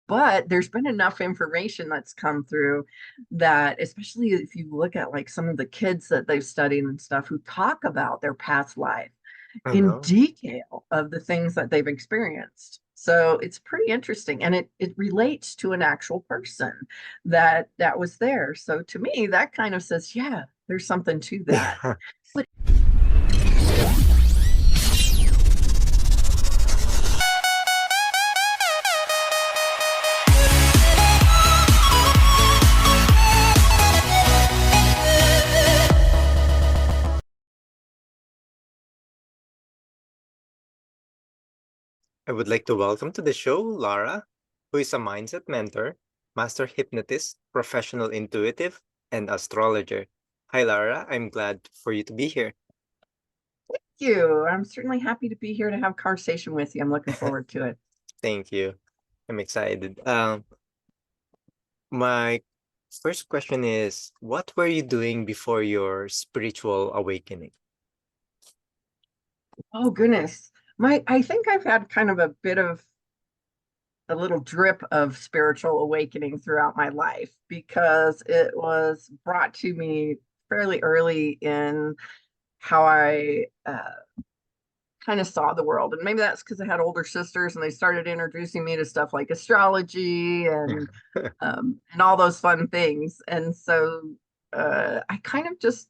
But there's been enough information that's come through that, especially if you look at like some of the kids that they've studied and stuff who talk about their past life I in know. detail of the things that they've experienced. So it's pretty interesting, and it relates to an actual person that was there. So to me, that kind of says, yeah, there's something to that. Yeah. But I would like to welcome to the show Lara, who is a mindset mentor, master hypnotist, professional intuitive, and astrologer. Hi, Lara. I'm glad for you to be here. you, I'm certainly happy to be here to have a conversation with you. I'm looking forward to it. Thank you. I'm excited. My first question is, what were you doing before your spiritual awakening? Oh goodness. I think I've had kind of a bit of a little drip of spiritual awakening throughout my life because it was brought to me fairly early in how I kind of saw the world. And maybe that's because I had older sisters and they started introducing me to stuff like astrology and all those fun things. And so I kind of just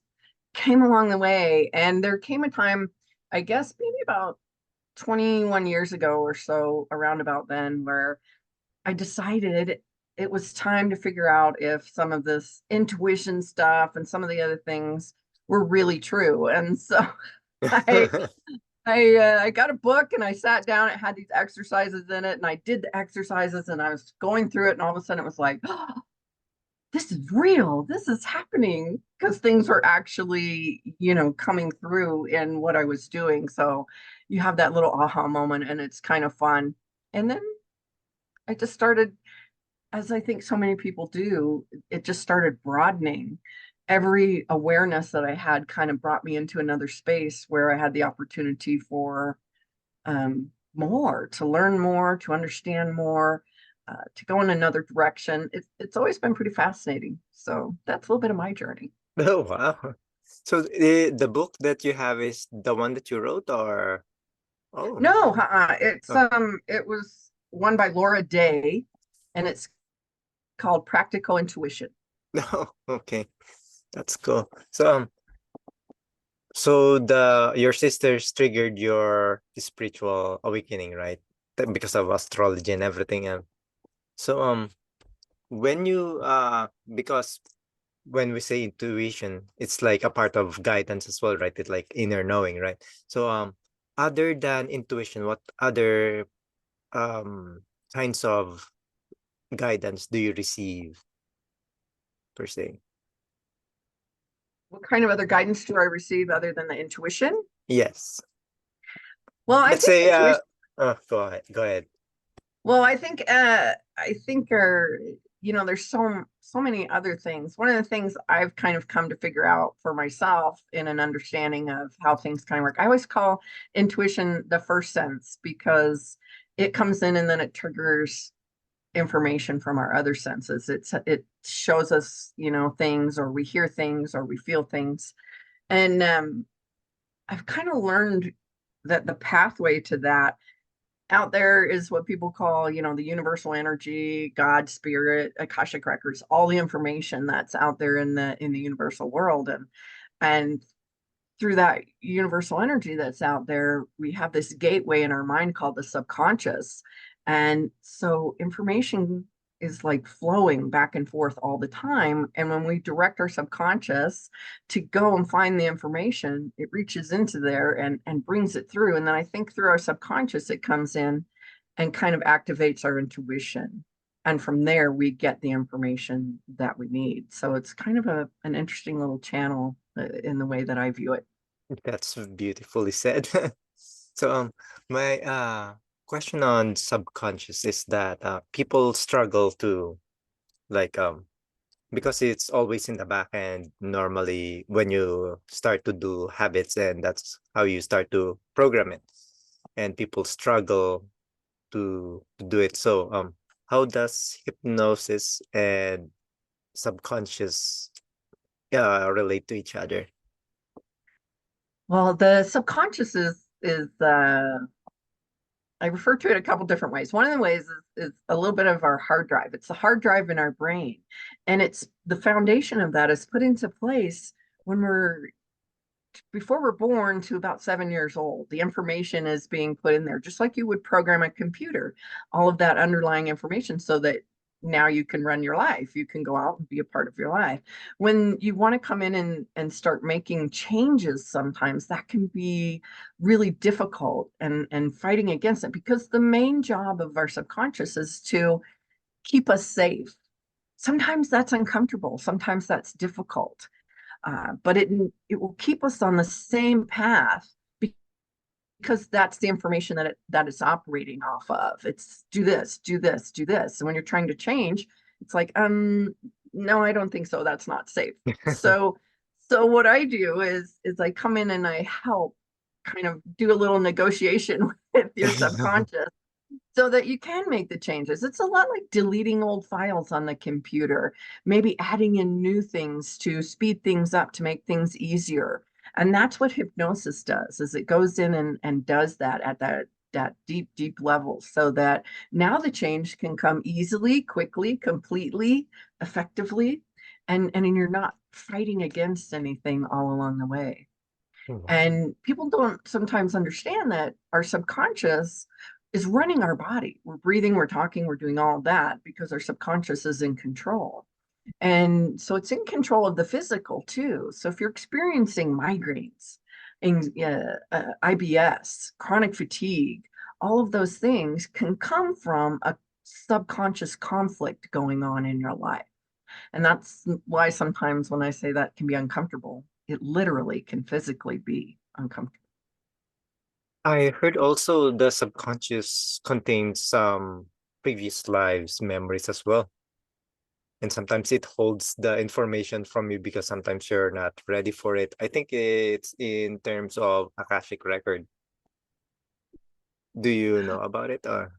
came along the way. And there came a time, I guess maybe about 21 years ago or so, around about then, where I decided it was time to figure out if some of this intuition stuff and some of the other things were really true. And so I I got a book and I sat down. It had these exercises in it, and I did the exercises, and I was going through it, and all of a sudden it was like, oh, this is real. This is happening because things were actually, coming through in what I was doing. So you have that little aha moment, and it's kind of fun. And then I just started, as I think so many people do, it just started broadening. Every awareness that I had kind of brought me into another space where I had the opportunity for more, to learn more, to understand more, to go in another direction. It's always been pretty fascinating. So that's a little bit of my journey. Oh, wow. So the book that you have is the one that you wrote, or oh, No, oh, it was one by Laura Day, and it's called Practical Intuition. no, okay, that's cool. So the your sisters triggered your spiritual awakening, right? Because of astrology and everything. And so when you because when we say intuition, it's like a part of guidance as well, right? It's like inner knowing, right? So other than intuition, what other um kinds of guidance do you receive per se? What kind of other guidance do I receive other than the intuition? Yes. Well, I Let's think say intuition. go ahead. Go ahead. Well, I think there's so many other things. One of the things I've kind of come to figure out for myself in an understanding of how things kind of work. I always call intuition the first sense because it comes in and then it triggers information from our other senses. It shows us, things, or we hear things, or we feel things. And I've kind of learned that the pathway to that out there is what people call, the universal energy, God, spirit, Akashic records, all the information that's out there in the universal world. And through that universal energy that's out there, we have this gateway in our mind called the subconscious. And so information is like flowing back and forth all the time. And when we direct our subconscious to go and find the information, it reaches into there and brings it through. And then I think through our subconscious, it comes in and kind of activates our intuition. And from there, we get the information that we need. So it's kind of an interesting little channel in the way that I view it. That's beautifully said. So my question on subconscious is that people struggle to like because it's always in the back end normally when you start to do habits, and that's how you start to program it, and people struggle to do it. So how does hypnosis and subconscious relate to each other? Well, the subconscious is I refer to it a couple different ways. One of the ways is a little bit of our hard drive. It's the hard drive in our brain. And it's the foundation of that is put into place when we're before we're born to about 7 years old. The information is being put in there, just like you would program a computer, all of that underlying information so that now you can run your life. You can go out and be a part of your life. When you want to come in and start making changes, sometimes that can be really difficult and fighting against it because the main job of our subconscious is to keep us safe. Sometimes that's uncomfortable. Sometimes that's difficult. But it will keep us on the same path because that's the information that it's operating off of. It's do this, do this, do this. And when you're trying to change, it's like, no, I don't think so. That's not safe. So what I do is I come in and I help kind of do a little negotiation with your subconscious so that you can make the changes. It's a lot like deleting old files on the computer, maybe adding in new things to speed things up to make things easier. And that's what hypnosis does, is it goes in and does that at that deep, deep level so that now the change can come easily, quickly, completely, effectively, and you're not fighting against anything all along the way. Wow. And people don't sometimes understand that our subconscious is running our body. We're breathing, we're talking, we're doing all of that because our subconscious is in control. And so it's in control of the physical too. So if you're experiencing migraines, IBS, chronic fatigue, all of those things can come from a subconscious conflict going on in your life. And that's why sometimes when I say that can be uncomfortable, it literally can physically be uncomfortable. I heard also the subconscious contains some previous lives memories as well. And sometimes it holds the information from you because sometimes you're not ready for it. I think it's in terms of Akashic record. Do you know about it, or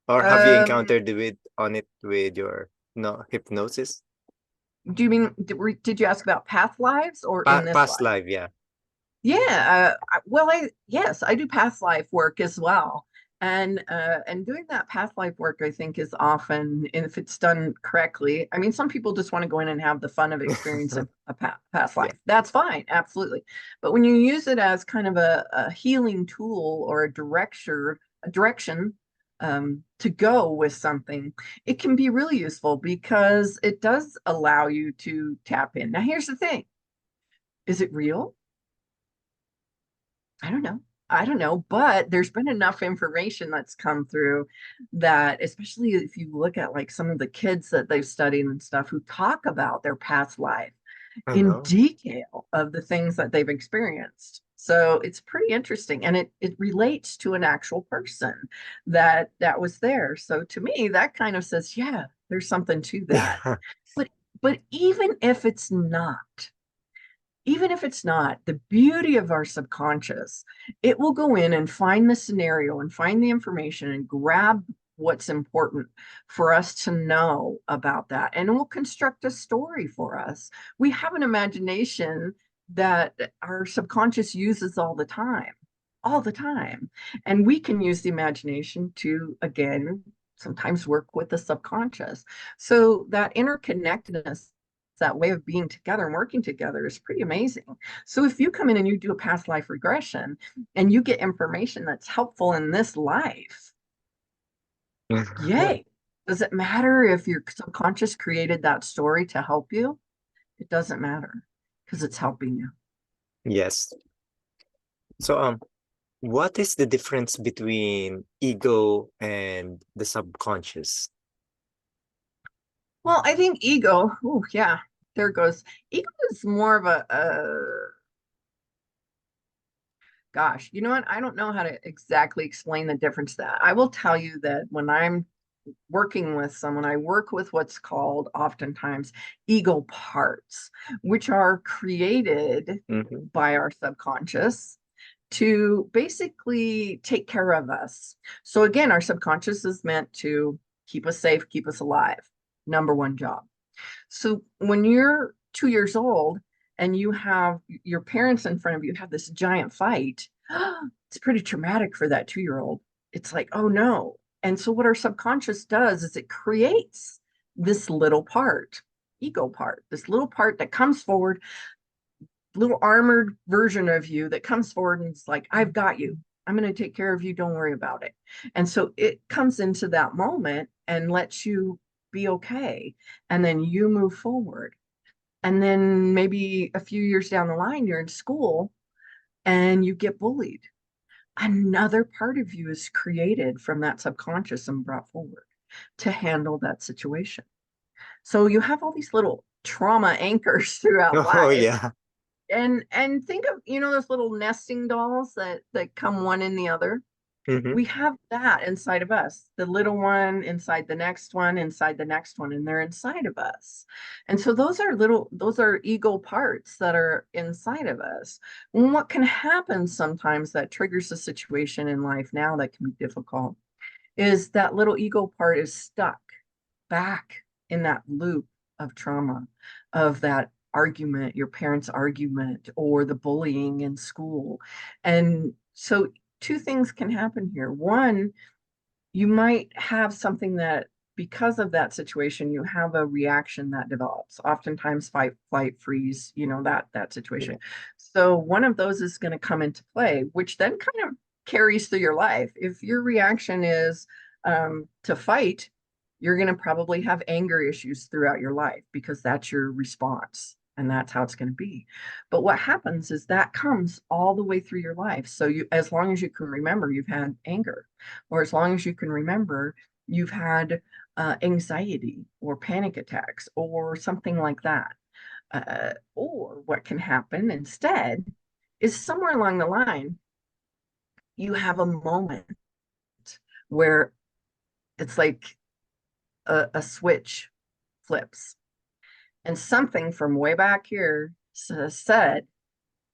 have you Um, encountered with on it with your no hypnosis? do you mean, did you ask about past lives or in this Past life? life, yeah. Yeah, yes, I do past life work as well. And doing that past life work, I think, is often, and if it's done correctly, I mean, some people just want to go in and have the fun of experiencing a past Yeah. life. That's fine, absolutely. But when you use it as kind of a healing tool or a direction to go with something, it can be really useful because it does allow you to tap in. Now, here's the thing. Is it real? I don't know. I don't know, but there's been enough information that's come through that, especially if you look at like some of the kids that they've studied and stuff who talk about their past life I in know. detail of the things that they've experienced. So it's pretty interesting, and it relates to an actual person that was there. So to me, that kind of says, yeah, there's something to that. Yeah. But but even if it's not, the beauty of our subconscious, it will go in and find the scenario and find the information and grab what's important for us to know about that. And it will construct a story for us. We have an imagination that our subconscious uses all the time, all the time. And we can use the imagination to, again, sometimes work with the subconscious. So that interconnectedness, that way of being together and working together is pretty amazing. So if you come in and you do a past life regression and you get information that's helpful in this life, yay. Does it matter if your subconscious created that story to help you? It doesn't matter because it's helping you. Yes. So what is the difference between ego and the subconscious? Well, I think ego, oh yeah, there it goes. Ego is more of a gosh, you know what? I don't know how to exactly explain the difference to that. I will tell you that when I'm working with someone, I work with what's called oftentimes ego parts, which are created Mm-hmm. by our subconscious to basically take care of us. So again, our subconscious is meant to keep us safe, keep us alive. Number one job. So when you're 2 years old and you have your parents in front of you have this giant fight, it's pretty traumatic for that 2-year-old. It's like, oh no. And so what our subconscious does is it creates this little part, ego part, this little part that comes forward, little armored version of you that comes forward and it's like, I've got you. I'm going to take care of you. Don't worry about it. And so it comes into that moment and lets you be okay. And then you move forward. And then maybe a few years down the line, you're in school and you get bullied. Another part of you is created from that subconscious and brought forward to handle that situation. So you have all these little trauma anchors throughout Oh life. yeah. And think of, those little nesting dolls that come one in the other. Mm-hmm. We have that inside of us, the little one inside the next one, inside the next one, and they're inside of us. And so those are ego parts that are inside of us. And what can happen sometimes that triggers a situation in life now that can be difficult is that little ego part is stuck back in that loop of trauma, of that argument, your parents' argument, or the bullying in school. And so two things can happen here. One, you might have something that because of that situation, you have a reaction that develops, oftentimes fight, flight, freeze, that situation. Yeah. So one of those is going to come into play, which then kind of carries through your life. If your reaction is to fight, you're going to probably have anger issues throughout your life because that's your response and that's how it's going to be. But what happens is that comes all the way through your life. So as long as you can remember, you've had anger, or as long as you can remember, you've had anxiety or panic attacks or something like that. Or what can happen instead is somewhere along the line, you have a moment where it's like a switch flips and something from way back here said,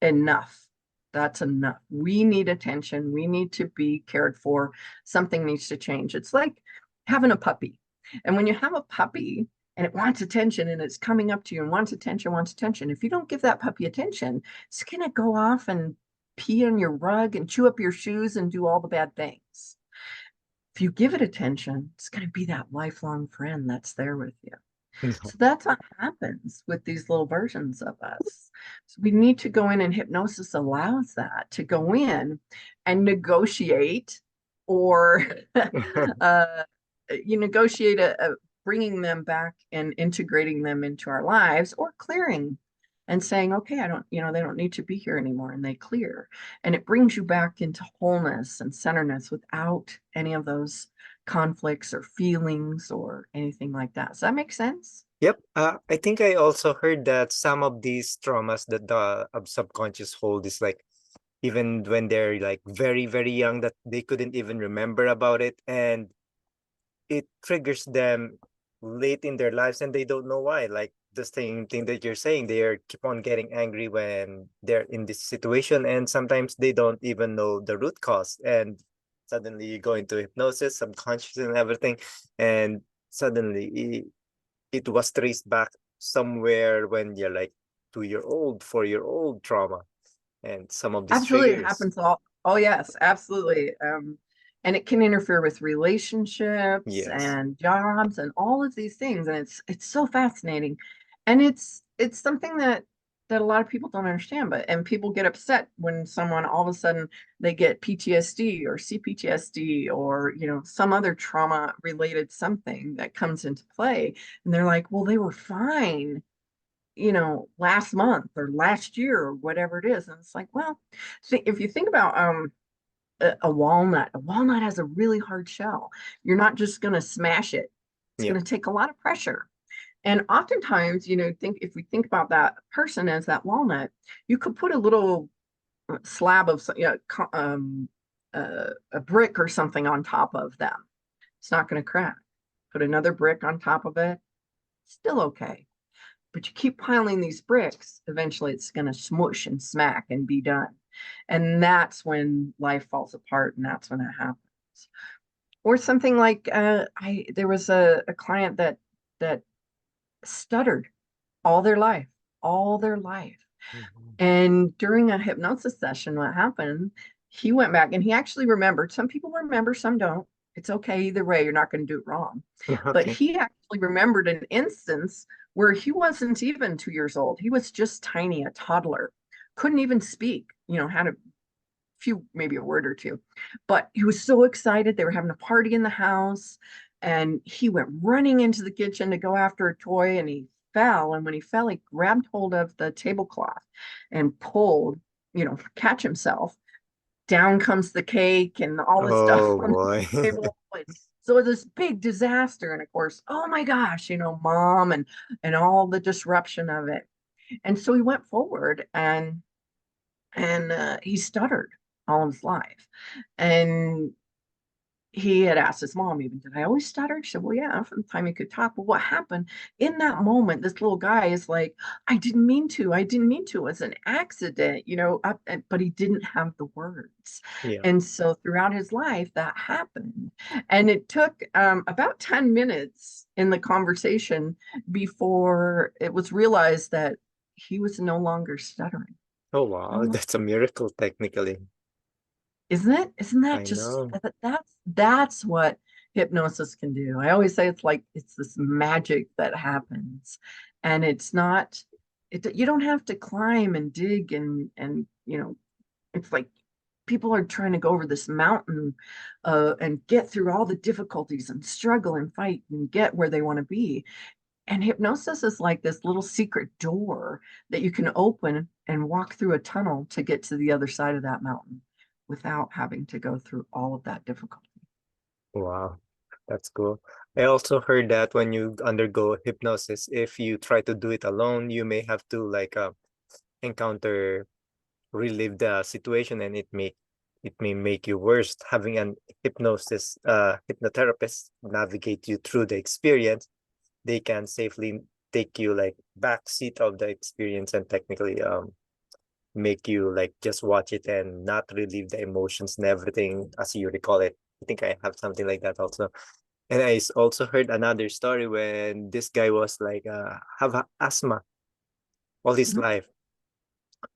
enough. That's enough. We need attention. We need to be cared for. Something needs to change. It's like having a puppy. And when you have a puppy and it wants attention and it's coming up to you and wants attention, if you don't give that puppy attention, it's going to go off and pee on your rug and chew up your shoes and do all the bad things. If you give it attention, it's going to be that lifelong friend that's there with you. So that's what happens with these little versions of us. So we need to go in, and hypnosis allows that to go in and negotiate, or you negotiate bringing them back and integrating them into our lives, or clearing and saying, okay, I don't, they don't need to be here anymore, and they clear. And it brings you back into wholeness and centeredness without any of those conflicts or feelings or anything like that. Does that make sense? Yep. I think I also heard that some of these traumas that the subconscious hold is like even when they're like very, very young that they couldn't even remember about it. And it triggers them late in their lives and they don't know why. Like the same thing that you're saying, they are keep on getting angry when they're in this situation, and sometimes they don't even know the root cause. And suddenly you go into hypnosis, subconscious and everything, and suddenly it was traced back somewhere when you're like 2 year old, 4 year old trauma, and some of these Absolutely, it triggers. happens all. Oh yes, absolutely. And it can interfere with relationships Yes. and jobs and all of these things. And it's so fascinating. And it's something that a lot of people don't understand, and people get upset when someone all of a sudden they get PTSD or CPTSD or some other trauma related something that comes into play. And they're like, well, they were fine last month or last year or whatever it is. And it's like, well, if you think about a walnut has a really hard shell. You're not just going to smash it. It's Yep. going to take a lot of pressure. And oftentimes, if we think about that person as that walnut, you could put a little slab of a brick or something on top of them. It's not going to crack. Put another brick on top of it, still okay. But you keep piling these bricks, eventually it's going to smush and smack and be done. And that's when life falls apart, and that's when it happens. Or something like I there was a client that stuttered all their life, all their life. Mhm. And during a hypnosis session, what happened, he went back and he actually remembered. Some people remember, some don't. It's okay either way, you're not going to do it wrong. But Okay. he actually remembered an instance where he wasn't even 2 years old. He was just tiny, a toddler, couldn't even speak, had a few, maybe a word or two. But he was so excited. They were having a party in the house, and he went running into the kitchen to go after a toy, and he fell. And when he fell, he grabbed hold of the tablecloth and pulled, catch himself. Down comes the cake and all the stuff Oh on boy. the table. So this big disaster, and of course, oh my gosh, mom and all the disruption of it. And so he went forward and he stuttered all of his life. And he had asked his mom, even, did I always stutter? She said, well, yeah, from the time he could talk. But what happened in that moment, this little guy is like, I didn't mean to. I didn't mean to. It was an accident, but he didn't have the words. Yeah. And so throughout his life, that happened. And it took about 10 minutes in the conversation before it was realized that he was no longer stuttering. Oh No wow, longer. that's a miracle technically. Isn't it? Isn't that I just know. that's what hypnosis can do. I always say it's this magic that happens. And it's not you don't have to climb and dig and it's like people are trying to go over this mountain and get through all the difficulties and struggle and fight and get where they want to be. And hypnosis is like this little secret door that you can open and walk through a tunnel to get to the other side of that mountain without having to go through all of that difficulty. Wow, that's cool. I also heard that when you undergo hypnosis, if you try to do it alone, you may have to like encounter relive the situation, and it may make you worse. Having an hypnotherapist navigate you through the experience, they can safely take you like back seat of the experience and technically make you like just watch it and not relive the emotions and everything as you recall it. I think I have something like that also. And also heard another story when this guy was like have asthma all his Mhm. life.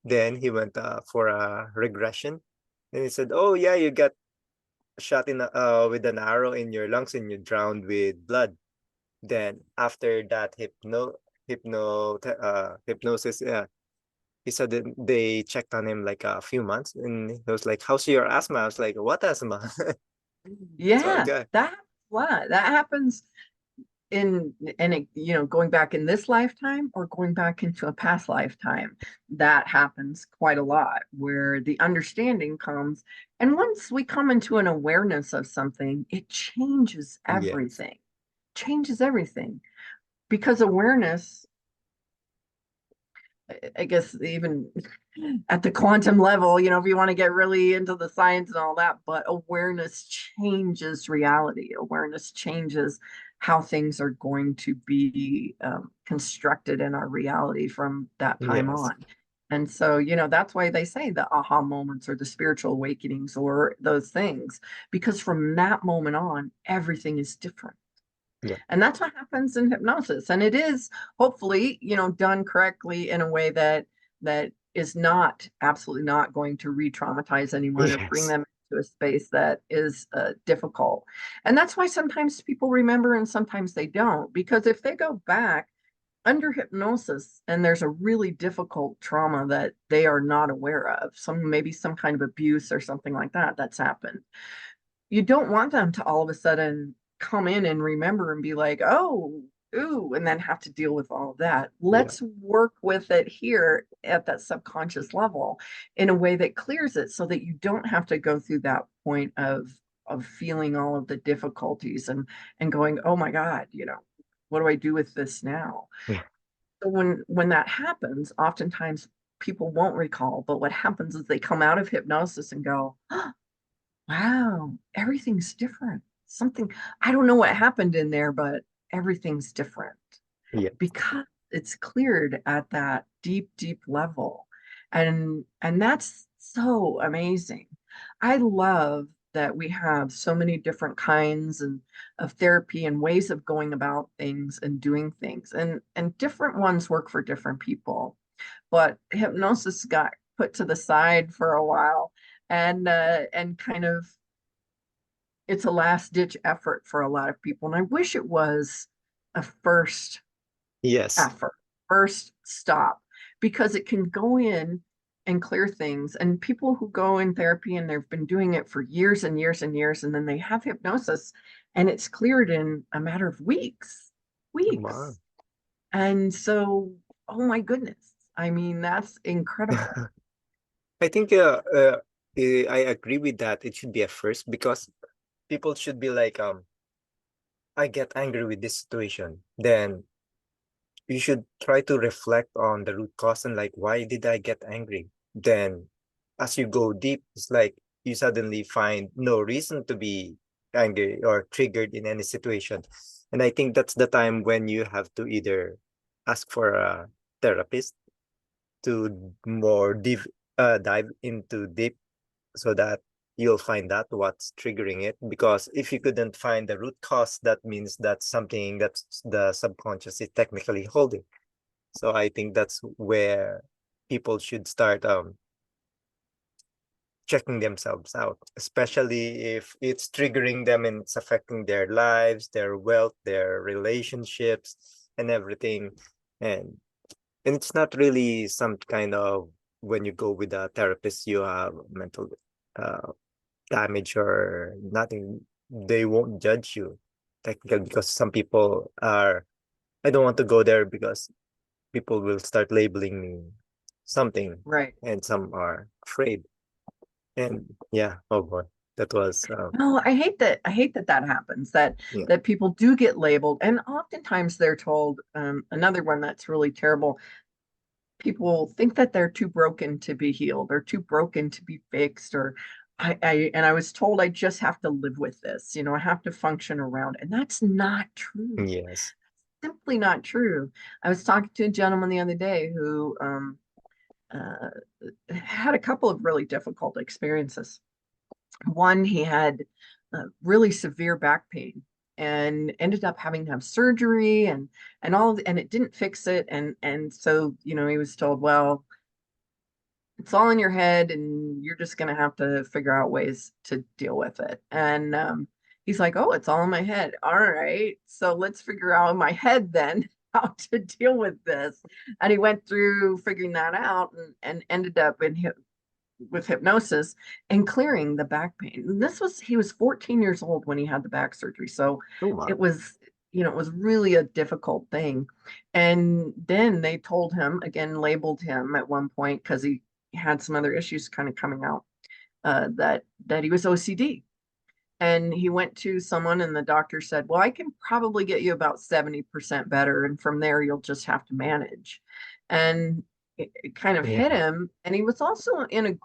Then he went for a regression. And he said, "Oh yeah, you got shot in with an arrow in your lungs and you drowned with blood." Then after that hypnosis, yeah, he said that they checked on him like a few months, and he was like, "How's your asthma?" I was like, "What asthma?" So Yeah, okay, that happens going back in this lifetime or going back into a past lifetime. That happens quite a lot where the understanding comes. And once we come into an awareness of something, it yes, changes everything because awareness, I guess, even at the quantum level, if you want to get really into the science and all that, but awareness changes reality. Awareness changes how things are going to be constructed in our reality from that time yes, on. And so, that's why they say the aha moments or the spiritual awakenings or those things, because from that moment on, everything is different. yeah, And that's what happens in hypnosis. And it is hopefully, done correctly in a way that is not absolutely not going to re-traumatize anyone or bring yes, them into a space that is difficult. And that's why sometimes people remember and sometimes they don't, because if they go back under hypnosis and there's a really difficult trauma that they are not aware of, maybe some kind of abuse or something like that that's happened, you don't want them to all of a sudden come in and remember and be like, oh, ooh, and then have to deal with all of that. yeah, Let's work with it here at that subconscious level in a way that clears it so that you don't have to go through that point of feeling all of the difficulties and going, oh my God, what do I do with this now? yeah, So when that happens, oftentimes people won't recall, but what happens is they come out of hypnosis and go, wow, everything's different. Something, I don't know what happened in there, but everything's different yeah, because it's cleared at that deep, deep level. And that's so amazing. I love that we have so many different kinds and of therapy and ways of going about things and doing things, and different ones work for different people. But hypnosis got put to the side for a while, and kind of it's a last ditch effort for a lot of people. And I wish it was a first Yes. effort, first stop, because it can go in and clear things. And people who go in therapy and they've been doing it for years and years and years, and then they have hypnosis and it's cleared in a matter of weeks, Wow. weeks. And so, oh my goodness. I mean, that's incredible. I think I agree with that. It should be a first because people should be like, I get angry with this situation. Then you should try to reflect on the root cause and like, why did I get angry? Then as you go deep, it's like you suddenly find no reason to be angry or triggered in any situation. And I think that's the time when you have to either ask for a therapist to more dive into deep so that you'll find out what's triggering it. Because if you couldn't find the root cause, that means that's something that's the subconscious is technically holding. So I think that's where people should start checking themselves out, especially if it's triggering them and it's affecting their lives, their wealth, their relationships, and everything. And and it's not really some kind of when you go with a therapist, you have mental uh, damage or nothing. They won't judge you technically because some people are, I don't want to go there because people will start labeling me something, Right. and some are afraid. And yeah, oh boy, that was No, I hate that that happens, that yeah. that people do get labeled, and oftentimes they're told, another one that's really terrible. People think that they're too broken to be healed or too broken to be fixed, or I was told I just have to live with this, I have to function around, and that's not true. Yes. Simply not true. I was talking to a gentleman the other day who uh, had a couple of really difficult experiences. One, he had really severe back pain and ended up having to have surgery, and it didn't fix it, and so he was told, well, it's all in your head and you're just going to have to figure out ways to deal with it. And he's like, oh, it's all in my head. All right, so let's figure out in my head then how to deal with this. And he went through figuring that out, and ended up with hypnosis and clearing the back pain. And he was 14 years old when he had the back surgery. So Oh wow. it was, it was really a difficult thing. And then they told him, again, labeled him at one point because he had some other issues kind of coming out, that he was OCD. And he went to someone, and the doctor said, well, I can probably get you about 70% better. And from there, you'll just have to manage. And it kind of hit Yeah. him. And he was also in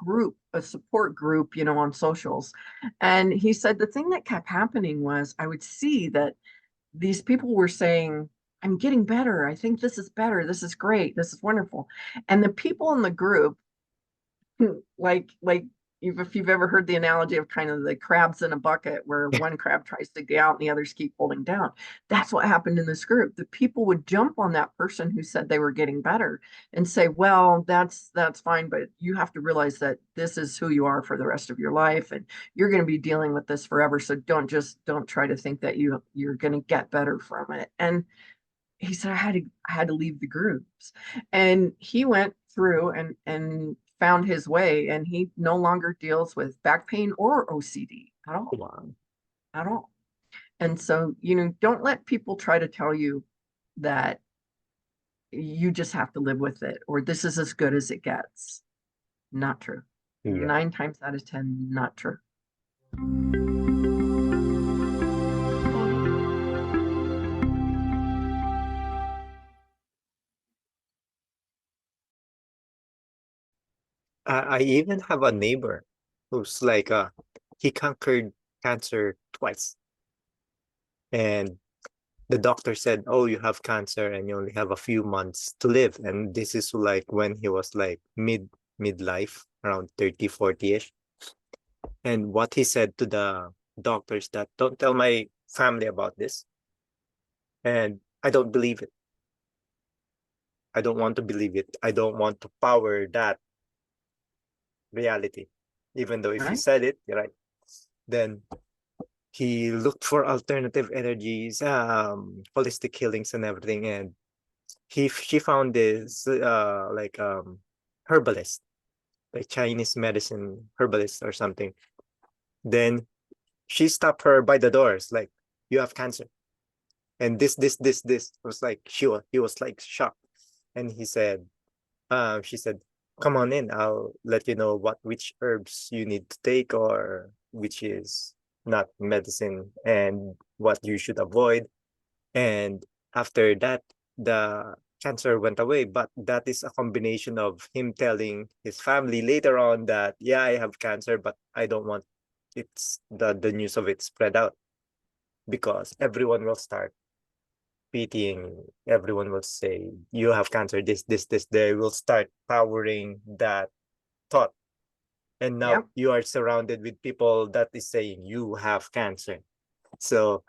a support group, on socials. And he said the thing that kept happening was I would see that these people were saying, I'm getting better. I think this is better. This is great. This is wonderful. And the people in the group, like if you've ever heard the analogy of kind of the crabs in a bucket where one crab tries to get out and the others keep holding down, that's what happened in this group. The people would jump on that person who said they were getting better and say, well, that's fine, but you have to realize that this is who you are for the rest of your life, and you're going to be dealing with this forever, so don't try to think that you're going to get better from it. And he said I had to leave the groups, and he went through and found his way, and he no longer deals with back pain or OCD at all, Wow. at all. And so, don't let people try to tell you that you just have to live with it, or this is as good as it gets. Not true. Yeah. 9 times out of 10, not true. I even have a neighbor who's like he conquered cancer twice. And the doctor said, oh, you have cancer and you only have a few months to live. And this is like when he was like midlife, around 30, 40-ish. And what he said to the doctors that don't tell my family about this. And I don't believe it. I don't want to believe it. I don't want to power that reality. Even though if he Right? said it, right, then he looked for alternative energies, holistic healings and everything. And she found this herbalist, like Chinese medicine herbalist or something. Then she stopped her by the doors, like, you have cancer. And this was like he was like shocked. And she said, come on in, I'll let you know which herbs you need to take or which is not medicine and what you should avoid. And after that, the cancer went away. But that is a combination of him telling his family later on that, yeah, I have cancer, but I don't want the news of it spread out, because everyone will start pitying. Everyone will say, you have cancer, this. They will start powering that thought. And now Yep. you are surrounded with people that is saying you have cancer. So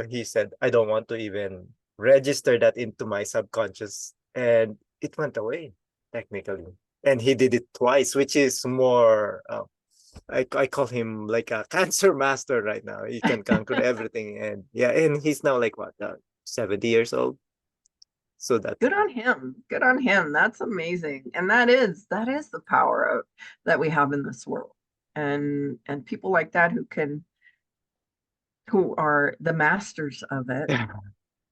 he said, I don't want to even register that into my subconscious. And it went away, technically. And he did it twice, which is more, I call him like a cancer master right now. He can conquer everything. And yeah, and he's now like what, 70 years old. So that's Good on him. Good on him. That's amazing. And that is the power of that we have in this world. And people like that who are the masters of it,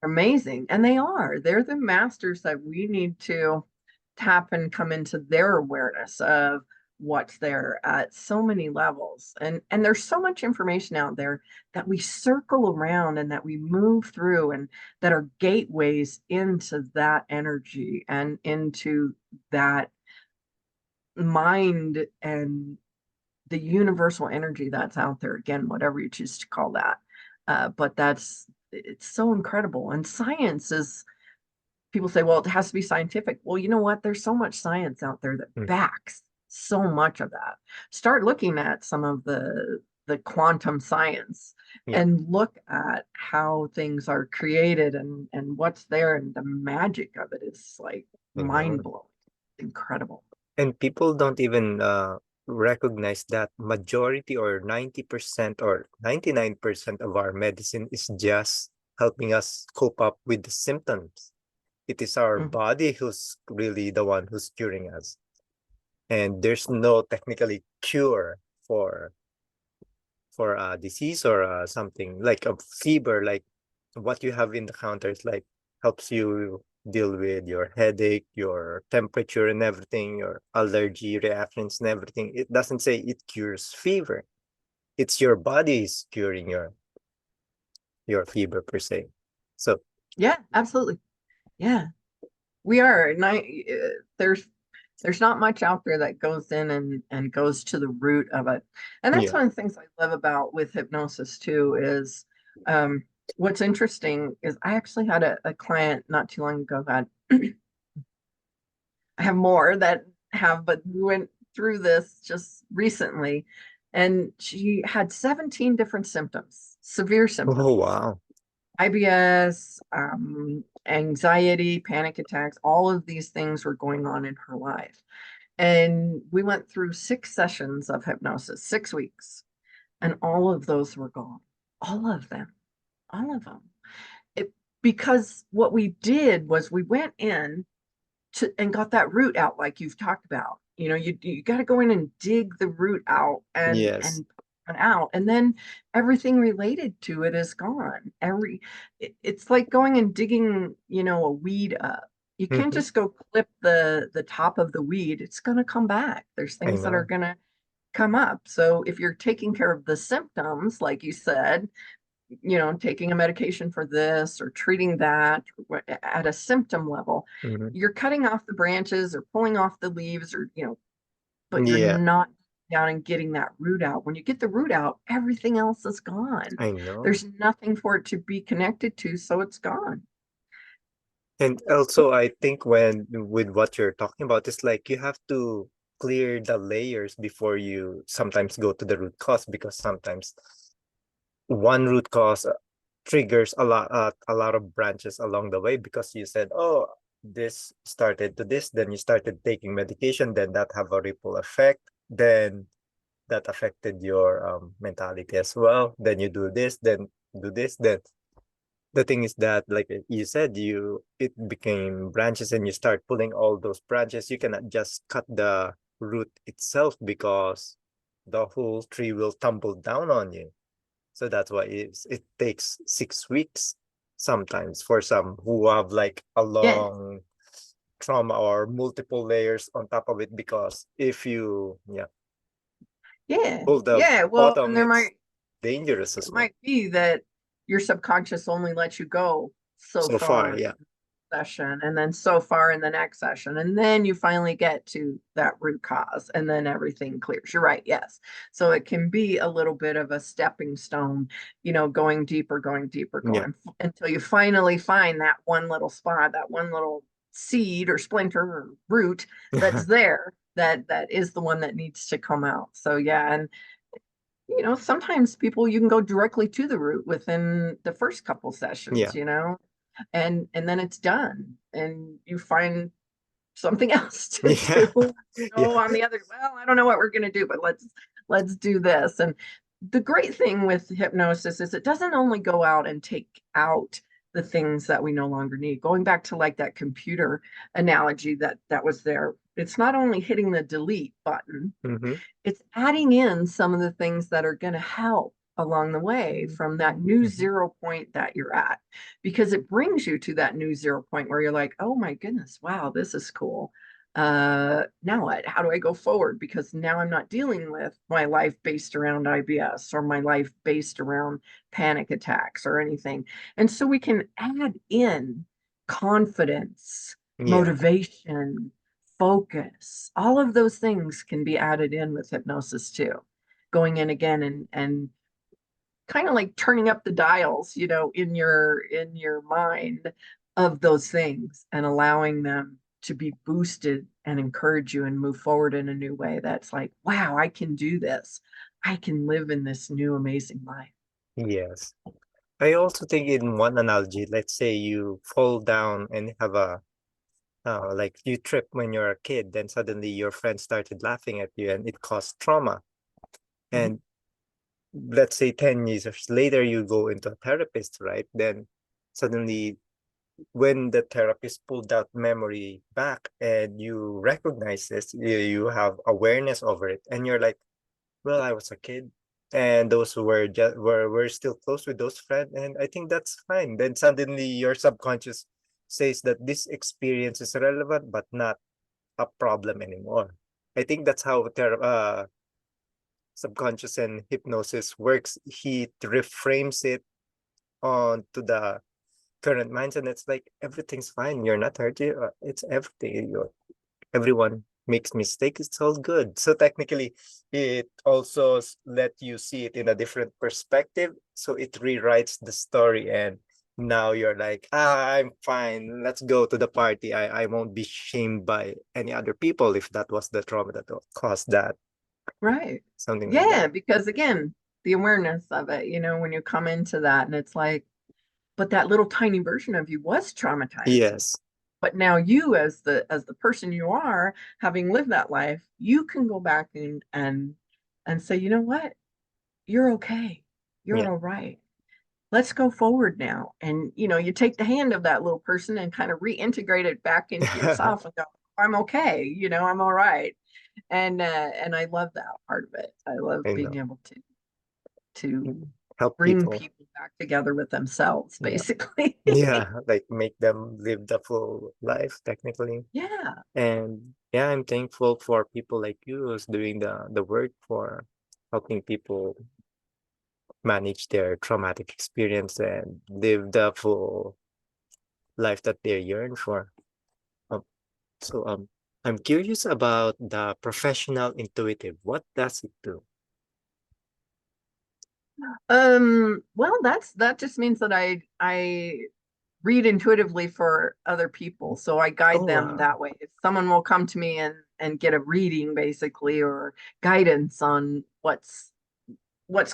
amazing. And they are. They're the masters that we need to tap and come into their awareness of what's there at so many levels. And there's so much information out there that we circle around and that we move through and that are gateways into that energy and into that mind and the universal energy that's out there, again, whatever you choose to call that. But it's so incredible. And science is, people say, well, it has to be scientific. Well, you know what? There's so much science out there that Mm, backs so much of that. Start looking at some of the quantum science yeah, and look at how things are created and what's there, and the magic of it is like I mind know. blowing, incredible. And people don't even recognize that majority or 90% or 99% of our medicine is just helping us cope up with the symptoms. It is our Mhm. body who's really the one who's curing us. And there's no technically cure for a disease or something like a fever, like what you have in the counters, like helps you deal with your headache, your temperature and everything, your allergy reactions and everything. It doesn't say it cures fever. It's your body is curing your fever per se. So Yeah, absolutely. Yeah, we are. And there's not much out there that goes in and goes to the root of it. And that's yeah. one of the things I love about with hypnosis too is um, what's interesting is I actually had a client not too long ago that I have more that have, but we went through this just recently, and she had 17 different symptoms, severe Oh symptoms. wow. IBS, anxiety, panic attacks, all of these things were going on in her life. And we went through 6 sessions of hypnosis, 6 weeks, and all of those were gone. All of them, all of them. It, because what we did was we went in and got that root out, like you've talked about. You got to go in and dig the root out Yes. and out, and then everything related to it is gone. It's like going and digging, a weed up. You can't Hmm. just go clip the top of the weed. It's going to come back. There's I things that are know. going to come up. So if you're taking care of the symptoms, like you said, taking a medication for this or treating that at a symptom level, Hmm. you're cutting off the branches or pulling off the leaves or, but you're Yeah, not down and getting that root out. When you get the root out, everything else is gone. I know. There's nothing for it to be connected to, so it's gone. And So, also, I think when with what you're talking about, it's like you have to clear the layers before you sometimes go to the root cause, because sometimes one root cause triggers a lot of branches along the way, because you said, oh, this started to this, then you started taking medication, then that have a ripple effect, then that affected your mentality as well, then you do this, then do this, then the thing is that, like you said, it became branches, and you start pulling all those branches. You cannot just cut the root itself, because the whole tree will tumble down on you. So that's why it takes 6 weeks sometimes for some who have like a Yeah, long trauma or multiple layers on top of it, because if you yeah, pull the yeah. Well, and bottom, it's dangerous it as well. might be that your subconscious only lets you go so So far, far yeah. session and then so far in the next session, and then you finally get to that root cause and then everything clears. You're right, yes. So it can be a little bit of a stepping stone, going deeper, going deeper, Yeah. going until you finally find that one little spot, that one little seed or splinter or root that's there, that is the one that needs to come out. So yeah. And sometimes people, you can go directly to the root within the first couple Yeah. sessions, and then it's done and you find something else to Yeah. do. Go Yeah. on the other, well, I don't know what we're going to do, but let's do this. And the great thing with hypnosis is it doesn't only go out and take out the things that we no longer need. Going back to like that computer analogy that was there, it's not only hitting the delete button, Mm-hmm. it's adding in some of the things that are going to help along the way from that new Mm-hmm. zero point that you're at, because it brings you to that new zero point where you're like, oh my goodness, wow, this is cool. Now what? How do I go forward? Because now I'm not dealing with my life based around IBS or my life based around panic attacks or anything. And so we can add in confidence, Yeah. motivation, focus. All of those things can be added in with hypnosis too. Going in again and kind of like turning up the dials, in your mind of those things and allowing them to be boosted and encourage you and move forward in a new way that's like, wow, I can do this. I can live in this new amazing life. Yes. I also think in one analogy, let's say you fall down and have like you trip when you're a kid, then suddenly your friend started laughing at you and it caused trauma. Mhm. And let's say 10 years later, you go into a therapist, right? Then suddenly, when the therapist pulled that memory back and you recognize this, you have awareness over it, and you're like, well, I was a kid, and those who were just were still close with those friends, and I think that's fine. Then suddenly your subconscious says that this experience is relevant but not a problem anymore. I think that's how subconscious and hypnosis works. He reframes it onto the current mindset, and it's like everything's fine. You're not hurt. It's everything. Everyone makes mistakes. It's all good. So technically, it also let you see it in a different perspective. So it rewrites the story, and now you're like, I'm fine. Let's go to the party. I won't be shamed by any other people if that was the trauma that caused that. Right. Something like that. Yeah, because again, the awareness of it, when you come into that and it's like, but that little tiny version of you was traumatized. Yes. But now you, as the person you are, having lived that life, you can go back and say, you know what? You're okay. Yeah. You're all right. Let's go forward now. And you take the hand of that little person and kind of reintegrate it back into yourself and go, I'm okay. I'm all right. And I love that part of it. I love I being know. able to Help bring people. people back together with themselves, Yeah. basically. Yeah, like make them live the full life technically. Yeah. And yeah, I'm thankful for people like you who's doing the work for helping people manage their traumatic experience and live the full life that they yearn for. Um, so I'm curious about the professional intuitive. What does it do? Well, that just means that I read intuitively for other people. So I guide Oh them wow. that way. If someone will come to me and get a reading basically, or guidance on what's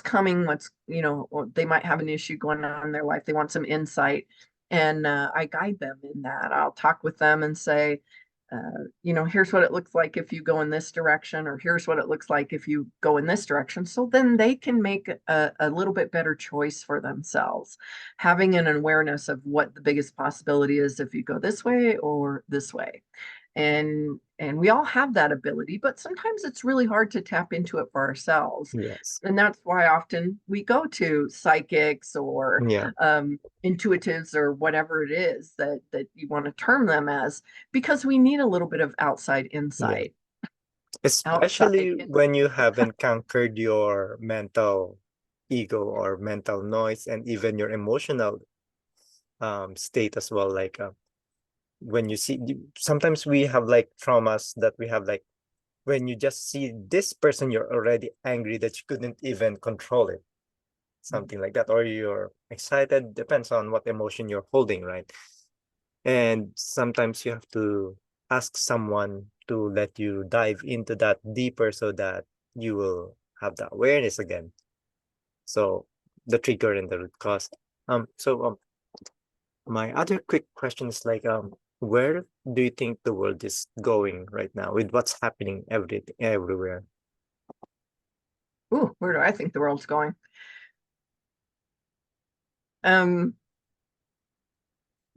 coming, what's, they might have an issue going on in their life. They want some insight. And I guide them in that. I'll talk with them and say, here's what it looks like if you go in this direction, or here's what it looks like if you go in this direction. So then they can make a little bit better choice for themselves, having an awareness of what the biggest possibility is if you go this way or this way. And we all have that ability, but sometimes it's really hard to tap into it for ourselves. Yes. And that's why often we go to psychics or Yeah. intuitives or whatever it is that you want to term them as, because we need a little bit of outside Yeah. insight. Especially when you haven't conquered your mental ego or mental noise and even your emotional state as well. Like when you see, sometimes we have like traumas that we have, like when you just see this person, you're already angry that you couldn't even control it, something like that, or you're excited, depends on what emotion you're holding, right? And sometimes you have to ask someone to let you dive into that deeper so that you will have the awareness again. So the trigger and the root cause. My other quick question is like, where do you think the world is going right now with what's happening everywhere? Ooh, where do I think the world's going? Um,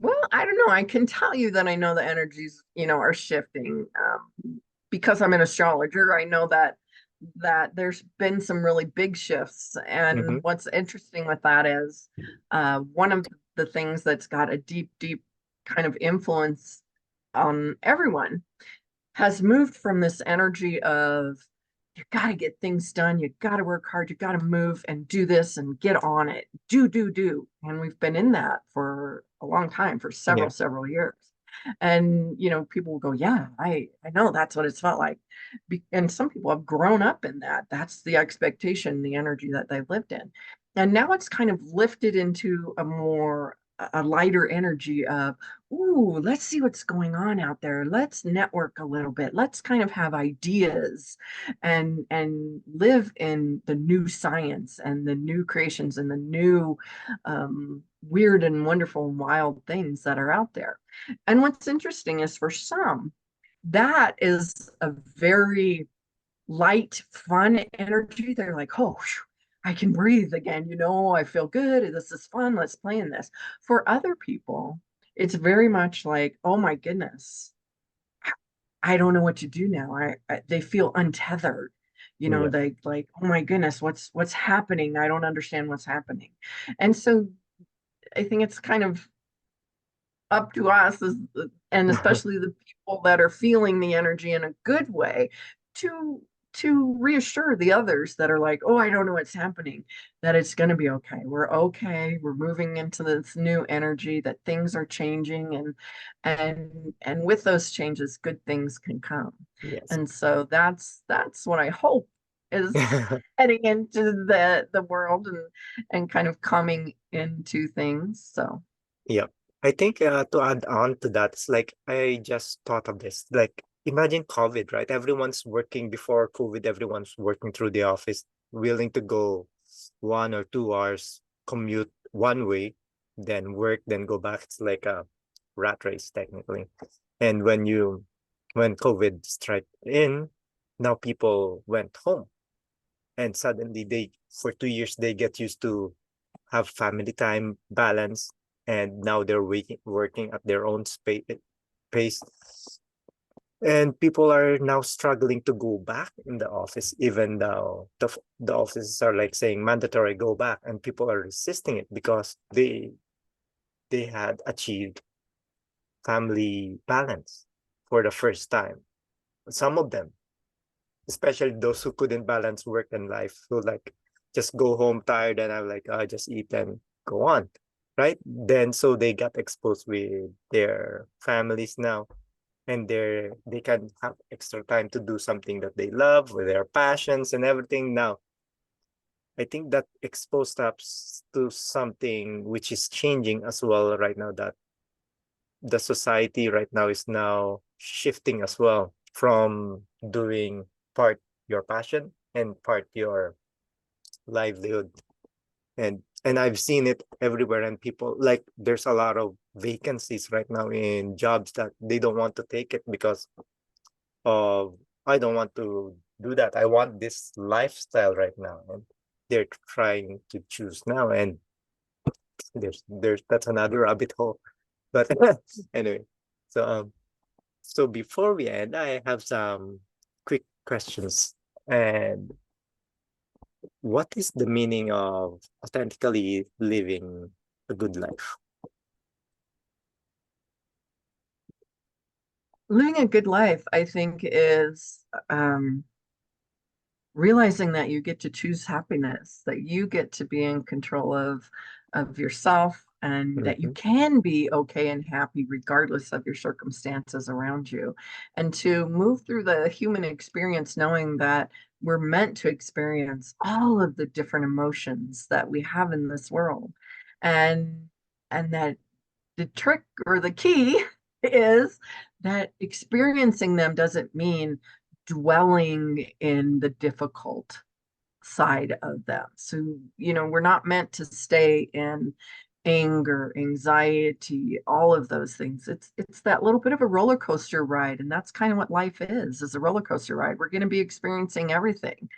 well, I don't know. I can tell you that I know the energies, are shifting. Because I'm an astrologer, I know that there's been some really big shifts. Mm-hmm. And what's interesting with that is one of the things that's got a deep, deep kind of influence on everyone has moved from this energy of you got to get things done, you got to work hard, you got to move and do this and get on it, do. And we've been in that for a long time, for Yeah. several years. And people will go, yeah, I know that's what it's felt like. And some people have grown up in that. That's the expectation, the energy that they've lived in. And now it's kind of lifted into a lighter energy of, ooh, let's see what's going on out there. Let's network a little bit. Let's kind of have ideas and live in the new science and the new creations and the new weird and wonderful and wild things that are out there. And what's interesting is for some, that is a very light, fun energy. They're like, oh, I can breathe again. I feel good. This is fun. Let's play in this. For other people, it's very much like, oh my goodness, I don't know what to do now. They feel untethered. Yeah. They like, oh my goodness, what's happening? I don't understand what's happening. And so I think it's kind of up to us and especially the people that are feeling the energy in a good way to reassure the others that are like, oh, I don't know what's happening, that it's going to be okay. We're okay. We're moving into this new energy, that things are changing, and with those changes good things can come. Yes. And so that's what I hope is heading into the world and kind of coming into things. So Yep. I think to add on to that, it's like I just thought of this. Like imagine COVID, right? Everyone's working before COVID, everyone's working through the office, willing to go 1 or 2 hours commute one way, then work, then go back. It's like a rat race technically. And when COVID struck in, now people went home and suddenly they for 2 years they get used to have family time balance, and now they're working at their own pace, and people are now struggling to go back in the office, even though the offices are like saying mandatory go back, and people are resisting it because they had achieved family balance for the first time. Some of them, especially those who couldn't balance work and life, who like just go home tired and I'm like, I just eat and go on, right? Then so they got exposed with their families now, and they can have extra time to do something that they love with their passions and everything. Now I think that exposed us to something which is changing as well right now, that the society right now is now shifting as well. from doing part your passion and part your livelihood. And I've seen it everywhere, and people, like, there's a lot of vacancies right now in jobs that they don't want to take it because of, I don't want to do that. I want this lifestyle right now. And they're trying to choose now. And there's that's another rabbit hole. But anyway, so so before we end, I have some quick questions. And what is the meaning of authentically living a good life? Living a good life, I think, is realizing that you get to choose happiness, that you get to be in control of yourself, and that you Mm-hmm. can be okay and happy regardless of your circumstances around you, and to move through the human experience knowing that we're meant to experience all of the different emotions that we have in this world, and that the trick or the key is that experiencing them doesn't mean dwelling in the difficult side of them. So, we're not meant to stay in anger, anxiety, all of those things. It's that little bit of a roller coaster ride, and that's kind of what life is a roller coaster ride. We're going to be experiencing everything.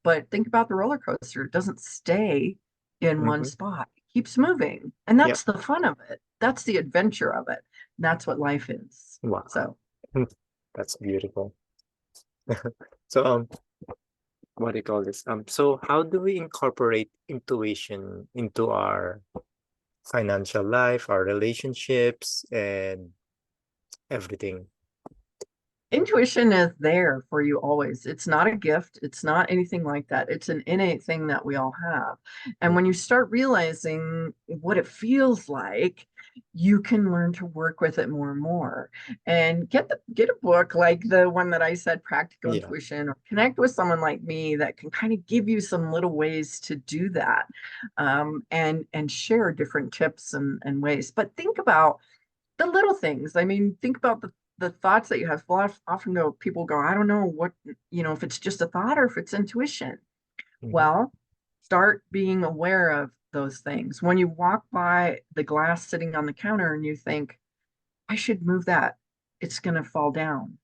But think about the roller coaster. It doesn't stay in one Mm-hmm. spot. It keeps moving. And Yep. that's the fun of it. That's the adventure of it. And that's what life is. Wow. So That's beautiful. So what do you call this? So how do we incorporate intuition into our financial life, our relationships, and everything? intuition is there for you always. It's not a gift. It's not anything like that. It's an innate thing that we all have. And when you start realizing what it feels like, you can learn to work with it more and more. And get a book like the one that I said, Practical Yeah. Intuition, or connect with someone like me that can kind of give you some little ways to do that, and share different tips and ways. But think about the little things. I mean, think about the thoughts that you have. Often people go, I don't know what, if it's just a thought or if it's intuition. Mhm. Well, start being aware of those things. When you walk by the glass sitting on the counter and you think, I should move that, it's going to fall down.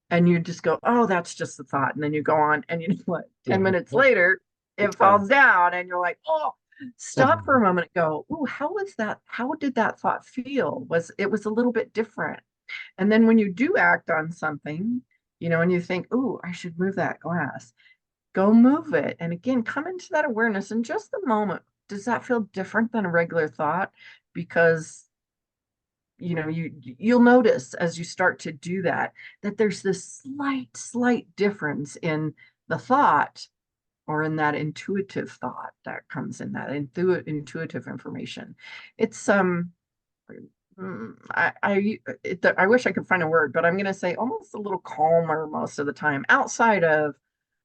And you just go, oh, that's just a thought. And then you go on, and you know what? 10 Yeah. minutes later, It it fell. falls down, and you're like, oh, stop for a moment and go, oh, how was that? How did that thought feel? It was a little bit different. And then when you do act on something, and you think, oh, I should move that glass, go move it. And again, come into that awareness in just the moment. Does that feel different than a regular thought? Because you'll notice as you start to do that, that there's this slight difference in the thought, or in that intuitive thought that comes in, that intuitive information. It's I wish I could find a word, but I'm going to say almost a little calmer most of the time, outside of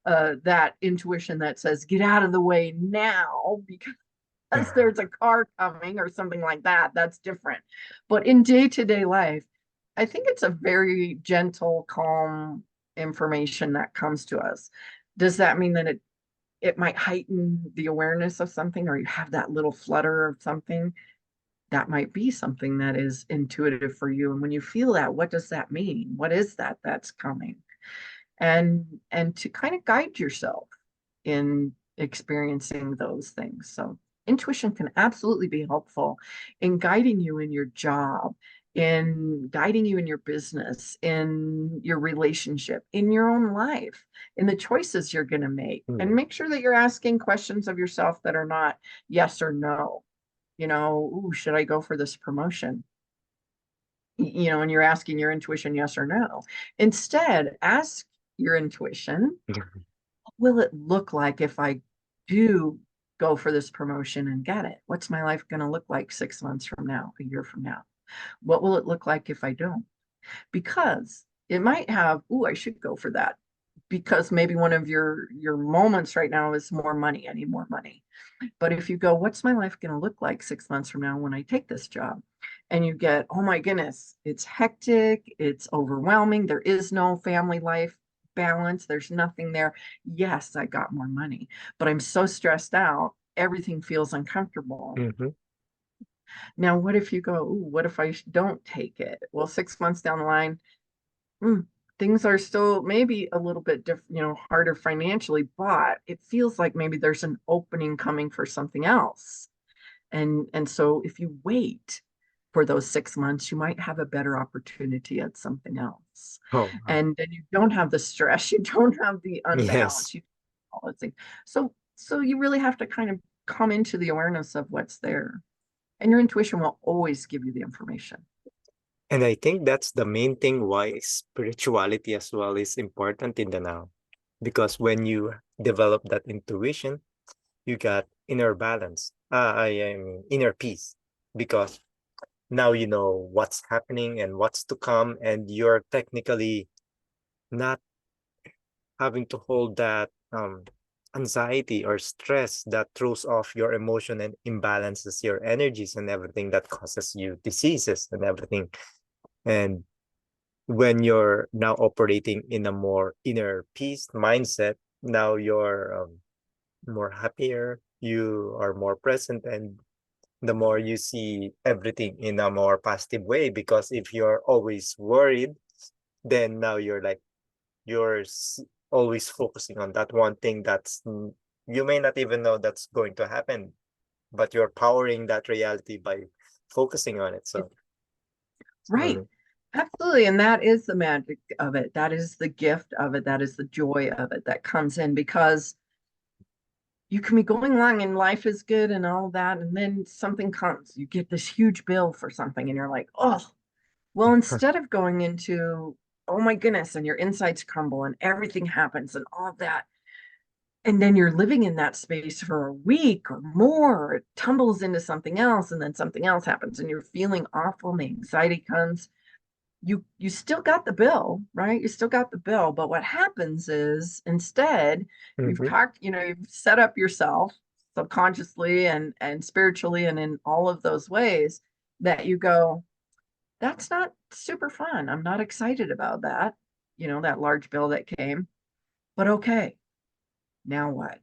that intuition that says get out of the way now because there's a car coming or something like that. That's different. But in day-to-day life, I think it's a very gentle, calm information that comes to us. Does that mean that it might heighten the awareness of something, or you have that little flutter of something? That might be something that is intuitive for you. And when you feel that, what does that mean? What is that that's coming? And to kind of guide yourself in experiencing those things. So intuition can absolutely be helpful in guiding you in your job, in guiding you in your business, in your relationship, in your own life, in the choices you're going to make. And Hmm. make sure that you're asking questions of yourself that are not yes or no. Ooh, should I go for this promotion? And you're asking your intuition yes or no. Instead, ask your intuition, what will it look like if I do go for this promotion and get it? What's my life going to look like 6 months from now, a year from now? What will it look like if I don't? Because it might have, oh, I should go for that. Because maybe one of your moments right now is more money. I need more money. But if you go, what's my life going to look like 6 months from now when I take this job? and you get, oh my goodness, it's hectic, it's overwhelming, there is no family life balance, there's nothing there. Yes, I got more money, but I'm so stressed out, everything feels uncomfortable. Mm-hmm. Now, what if you go, ooh, what if I don't take it? Well, 6 months down the line, mm, things are still maybe a little bit different, harder financially, but it feels like maybe there's an opening coming for something else. And so if you wait for those 6 months, you might have a better opportunity at something else. Oh, wow. And then you don't have the stress, you don't have the Yes. unbalance, you all those things. So you really have to kind of come into the awareness of what's there. And your intuition will always give you the information. And I think that's the main thing why spirituality as well is important in the now. Because when you develop that intuition, you got inner balance. I am inner peace. Because now you know what's happening and what's to come, and you're technically not having to hold that anxiety or stress that throws off your emotion and imbalances your energies and everything that causes you diseases and everything. And when you're now operating in a more inner peace mindset, now you're more happier, you are more present, and the more you see everything in a more positive way. Because if you're always worried, then now you're like you're always focusing on that one thing that's you may not even know that's going to happen, but you're powering that reality by focusing on it. So Right. um, Absolutely. And that is the magic of it. That is the gift of it. That is the joy of it that comes in because you can be going along and life is good and all that. And then something comes, you get this huge bill for something, and you're like, oh, well, instead of going into, oh my goodness, and your insides crumble and everything happens and all that. And then you're living in that space for a week or more, it tumbles into something else, and then something else happens, and you're feeling awful, and the anxiety comes. You still got the bill, right? You still got the bill, but what happens is instead mhm. you've set up yourself subconsciously and spiritually and in all of those ways that you go, that's not super fun. I'm not excited about that, that large bill that came. But okay, now what?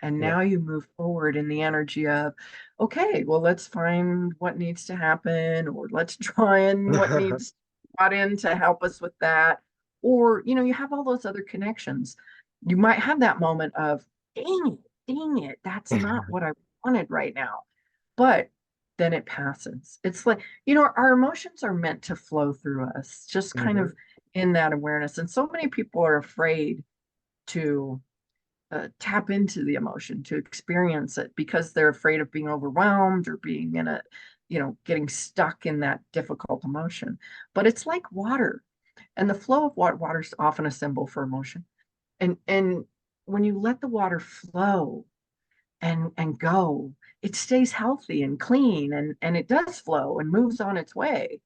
And Yeah. now you move forward in the energy of, okay, well, let's find what needs to happen, or let's try and what needs brought in to help us with that. Or, you have all those other connections. You might have that moment of, dang it, that's not what I wanted right now. But then it passes. It's like, our emotions are meant to flow through us, just kind Mhm. of in that awareness. And so many people are afraid to tap into the emotion, to experience it, because they're afraid of being overwhelmed or being in getting stuck in that difficult emotion. But it's like water, and the flow of water is often a symbol for emotion. And when you let the water flow and go, it stays healthy and clean, and it does flow and moves on its way.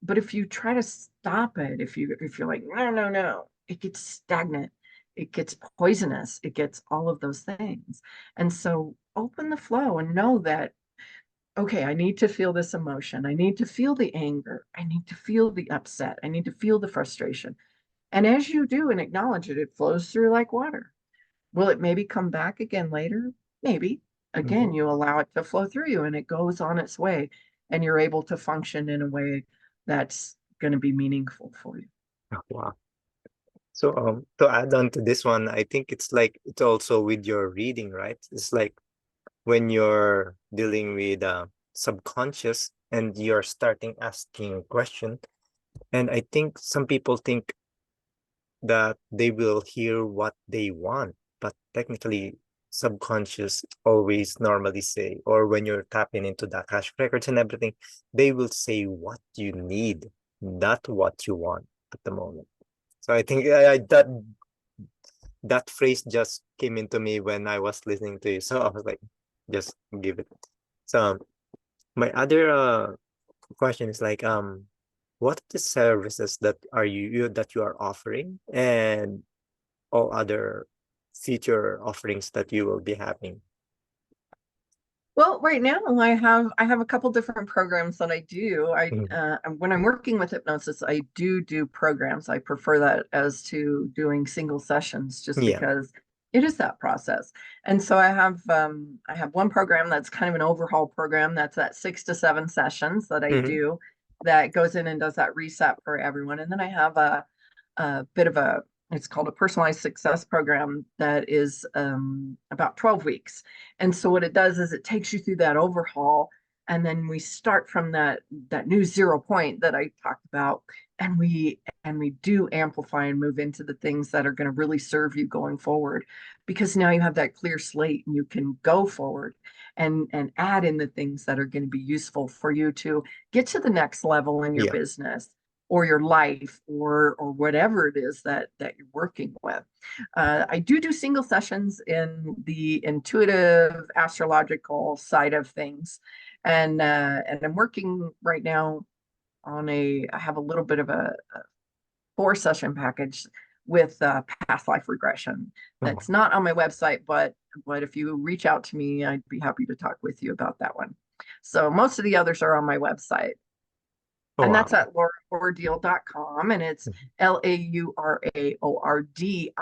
But if you try to stop it, if you're like, no, no, no, it gets stagnant, it gets poisonous, it gets all of those things. And so open the flow and know that, okay, I need to feel this emotion, I need to feel the anger, I need to feel the upset, I need to feel the frustration. And as you do and acknowledge it, it flows through like water. Will it maybe come back again later? Maybe. Again, Mhm. you allow it to flow through you, and it goes on its way, and you're able to function in a way that's going to be meaningful for you. Oh, wow. So to add on to this one, I think it's like it's also with your reading, right? It's like when you're dealing with subconscious and you're starting asking question. And I think some people think that they will hear what they want, but technically subconscious always normally say, or when you're tapping into the cash records and everything, they will say what you need, not what you want at the moment. So I think that phrase just came into me when I was listening to you. So I was like, just give it. So my other question is like, what are the services that that you are offering, and all other future offerings that you will be having? Well, right now I have a couple different programs that I do. Mhm. When I'm working with hypnosis, I do programs. I prefer that as to doing single sessions, just Yeah. because it is that process. And so I have one program that's kind of an overhaul program that's at 6 to 7 sessions that I Hmm. do, that goes in and does that reset for everyone. And then I have a bit of a it's called a personalized success program that is about 12 weeks. And so what it does is it takes you through that overhaul, and then we start from that new 0 point that I talked about, and we do amplify and move into the things that are going to really serve you going forward, because now you have that clear slate and you can go forward and add in the things that are going to be useful for you to get to the next level in your Yeah. business or your life, or whatever it is that you're working with. I do single sessions in the intuitive astrological side of things, and I'm working right now on I have a little bit of a 4 session package with past life regression. Oh, That's not on my website, but if you reach out to me, I'd be happy to talk with you about that one. So most of the others are on my website, oh and that's wow. at lauraordile.com, and it's Mhm.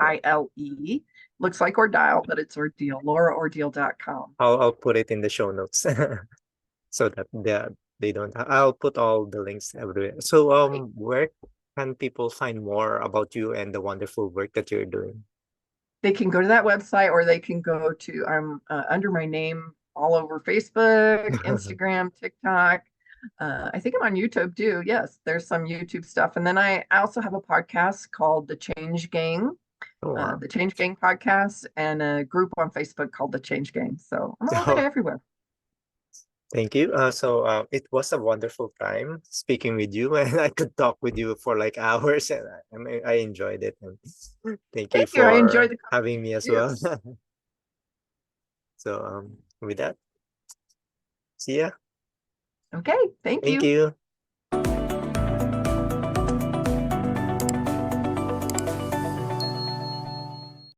LAURAORDILE. Looks like Ordile, but it's Ordile, lauraordile.com. I'll put it in the show notes so that they don't. I'll put all the links everywhere. So Great. where can people find more about you and the wonderful work that you're doing? They can go to that website, or they can go to, I'm under my name all over Facebook, Instagram, TikTok. I think I'm on YouTube too. Yes, there's some YouTube stuff. And then I also have a podcast called Oh wow. The Change Gang podcast, and a group on Facebook called The Change Gang. So I'm a little bit So everywhere. thank you. It was a wonderful time speaking with you, and I could talk with you for like hours, and I enjoyed it. And thank you Thank you. I enjoyed for the having me as conversation too. well. So with that, see ya. Okay, thank Thank you. you.